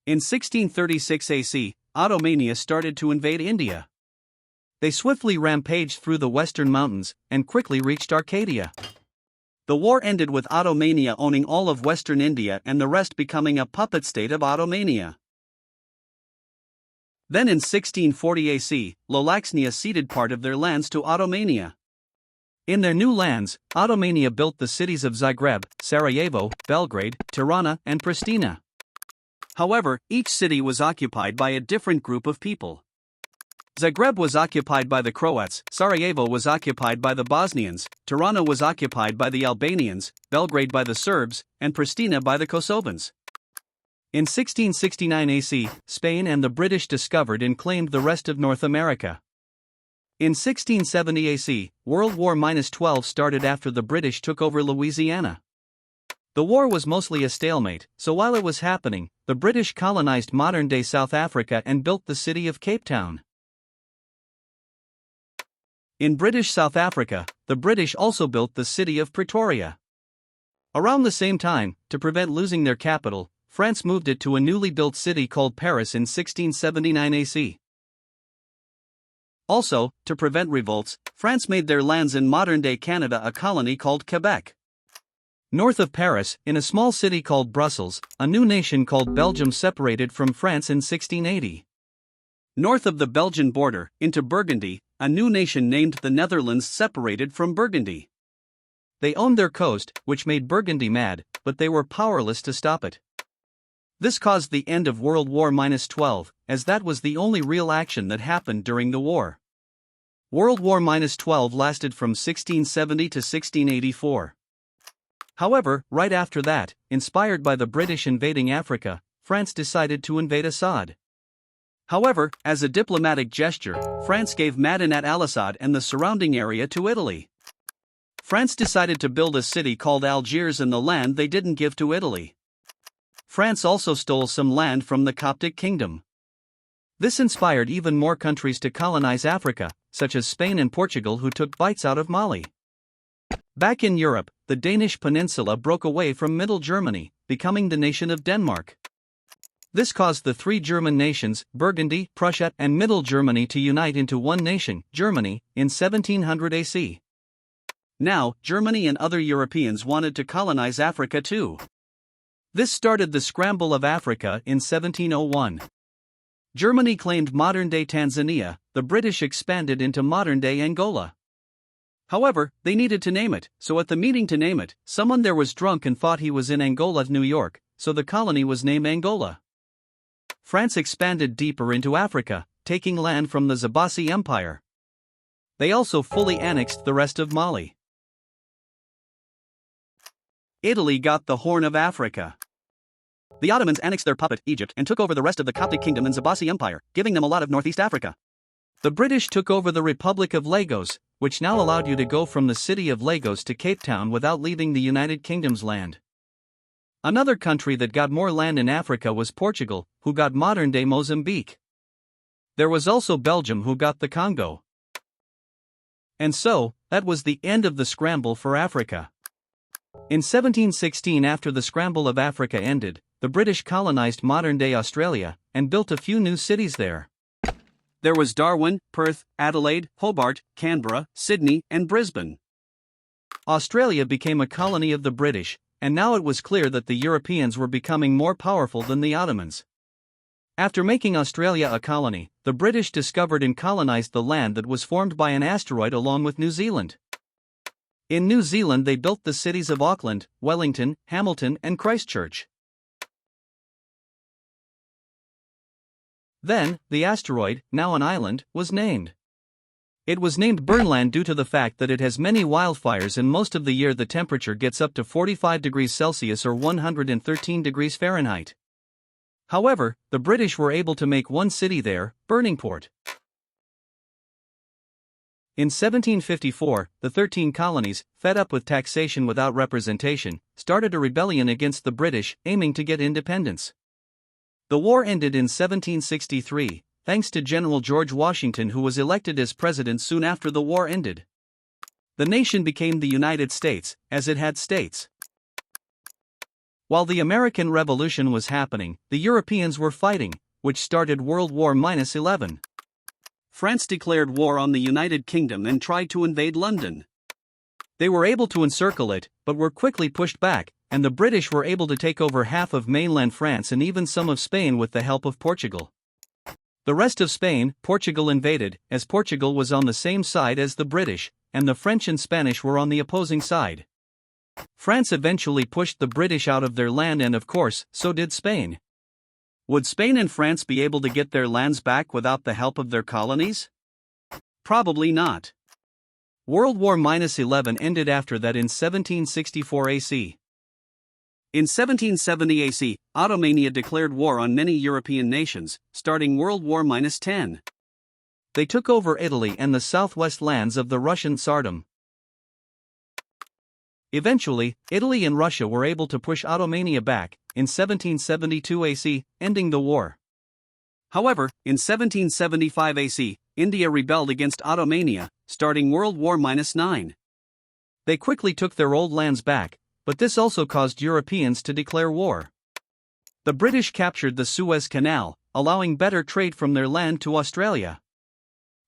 In 1636 AC, Ottomania started to invade India. They swiftly rampaged through the western mountains and quickly reached Arcadia. The war ended with Ottomania owning all of western India and the rest becoming a puppet state of Ottomania. Then in 1640 AC, Wallachia ceded part of their lands to Ottomania. In their new lands, Ottomania built the cities of Zagreb, Sarajevo, Belgrade, Tirana, and Pristina. However, each city was occupied by a different group of people. Zagreb was occupied by the Croats, Sarajevo was occupied by the Bosnians, Tirana was occupied by the Albanians, Belgrade by the Serbs, and Pristina by the Kosovans. In 1669 AC, Spain and the British discovered and claimed the rest of North America. In 1670 AC, World War -12 started after the British took over Louisiana. The war was mostly a stalemate, so while it was happening, the British colonized modern-day South Africa and built the city of Cape Town. In British South Africa, the British also built the city of Pretoria. Around the same time, to prevent losing their capital, France moved it to a newly built city called Paris in 1679 AC. Also, to prevent revolts, France made their lands in modern-day Canada a colony called Quebec. North of Paris, in a small city called Brussels, a new nation called Belgium separated from France in 1680. North of the Belgian border, into Burgundy, a new nation named the Netherlands separated from Burgundy. They owned their coast, which made Burgundy mad, but they were powerless to stop it. This caused the end of World War -12, as that was the only real action that happened during the war. World War -12 lasted from 1670 to 1684. However, right after that, inspired by the British invading Africa, France decided to invade Assad. However, as a diplomatic gesture, France gave Madinat al-Assad and the surrounding area to Italy. France decided to build a city called Algiers in the land they didn't give to Italy. France also stole some land from the Coptic kingdom. This inspired even more countries to colonize Africa, such as Spain and Portugal, who took bites out of Mali. Back in Europe, the Danish peninsula broke away from Middle Germany, becoming the nation of Denmark. This caused the three German nations, Burgundy, Prussia, and Middle Germany, to unite into one nation, Germany, in 1700 AC. Now, Germany and other Europeans wanted to colonize Africa too. This started the Scramble of Africa in 1701. Germany claimed modern-day Tanzania, the British expanded into modern-day Angola. However, they needed to name it, so at the meeting to name it, someone there was drunk and thought he was in Angola, New York, so the colony was named Angola. France expanded deeper into Africa, taking land from the Zabasi Empire. They also fully annexed the rest of Mali. Italy got the Horn of Africa. The Ottomans annexed their puppet, Egypt, and took over the rest of the Coptic kingdom and Zabasi Empire, giving them a lot of Northeast Africa. The British took over the Republic of Lagos, which now allowed you to go from the city of Lagos to Cape Town without leaving the United Kingdom's land. Another country that got more land in Africa was Portugal, who got modern-day Mozambique. There was also Belgium, who got the Congo. And so, that was the end of the scramble for Africa. In 1716, after the Scramble of Africa ended, the British colonized modern-day Australia, and built a few new cities there. There was Darwin, Perth, Adelaide, Hobart, Canberra, Sydney, and Brisbane. Australia became a colony of the British, and now it was clear that the Europeans were becoming more powerful than the Ottomans. After making Australia a colony, the British discovered and colonized the land that was formed by an asteroid along with New Zealand. In New Zealand they built the cities of Auckland, Wellington, Hamilton, and Christchurch. Then, the asteroid, now an island, was named. It was named Burnland due to the fact that it has many wildfires, and most of the year the temperature gets up to 45 degrees Celsius or 113 degrees Fahrenheit. However, the British were able to make one city there, Burningport. In 1754, the 13 colonies, fed up with taxation without representation, started a rebellion against the British, aiming to get independence. The war ended in 1763, thanks to General George Washington, who was elected as president soon after the war ended. The nation became the United States, as it had states. While the American Revolution was happening, the Europeans were fighting, which started World War -11. France declared war on the United Kingdom and tried to invade London. They were able to encircle it, but were quickly pushed back, and the British were able to take over half of mainland France and even some of Spain with the help of Portugal. The rest of Spain, Portugal invaded, as Portugal was on the same side as the British, and the French and Spanish were on the opposing side. France eventually pushed the British out of their land, and of course, so did Spain. Would Spain and France be able to get their lands back without the help of their colonies? Probably not. World War -11 ended after that in 1764 AC. In 1770 AC, Ottomania declared war on many European nations, starting World War -10. They took over Italy and the southwest lands of the Russian Tsardom. Eventually, Italy and Russia were able to push Ottomania back, in 1772 AC, ending the war. However, in 1775 AC, India rebelled against Ottomania, starting World War -9. They quickly took their old lands back, but this also caused Europeans to declare war. The British captured the Suez Canal, allowing better trade from their land to Australia.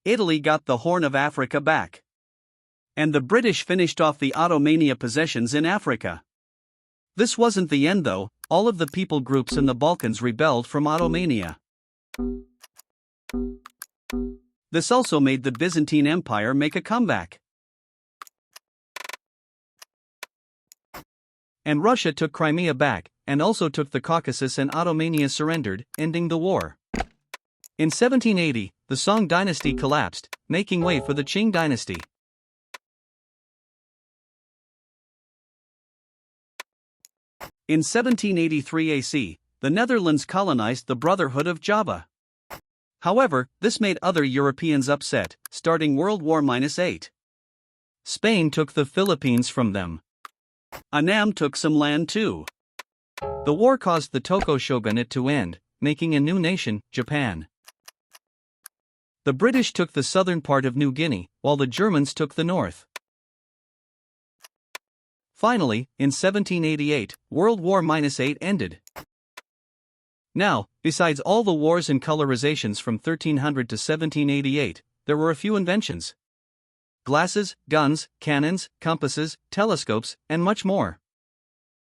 Italy got the Horn of Africa back. And the British finished off the Ottomania possessions in Africa. This wasn't the end though, all of the people groups in the Balkans rebelled from Ottomania. This also made the Byzantine Empire make a comeback. And Russia took Crimea back, and also took the Caucasus, and Ottomania surrendered, ending the war. In 1780, the Song dynasty collapsed, making way for the Qing dynasty. In 1783 AC, the Netherlands colonized the Brotherhood of Java. However, this made other Europeans upset, starting World War -8. Spain took the Philippines from them. Annam took some land too. The war caused the Toko shogunate to end, making a new nation, Japan. The British took the southern part of New Guinea, while the Germans took the north. Finally, in 1788, World War -8 ended. Now, besides all the wars and colorizations from 1300 to 1788, there were a few inventions. Glasses, guns, cannons, compasses, telescopes, and much more.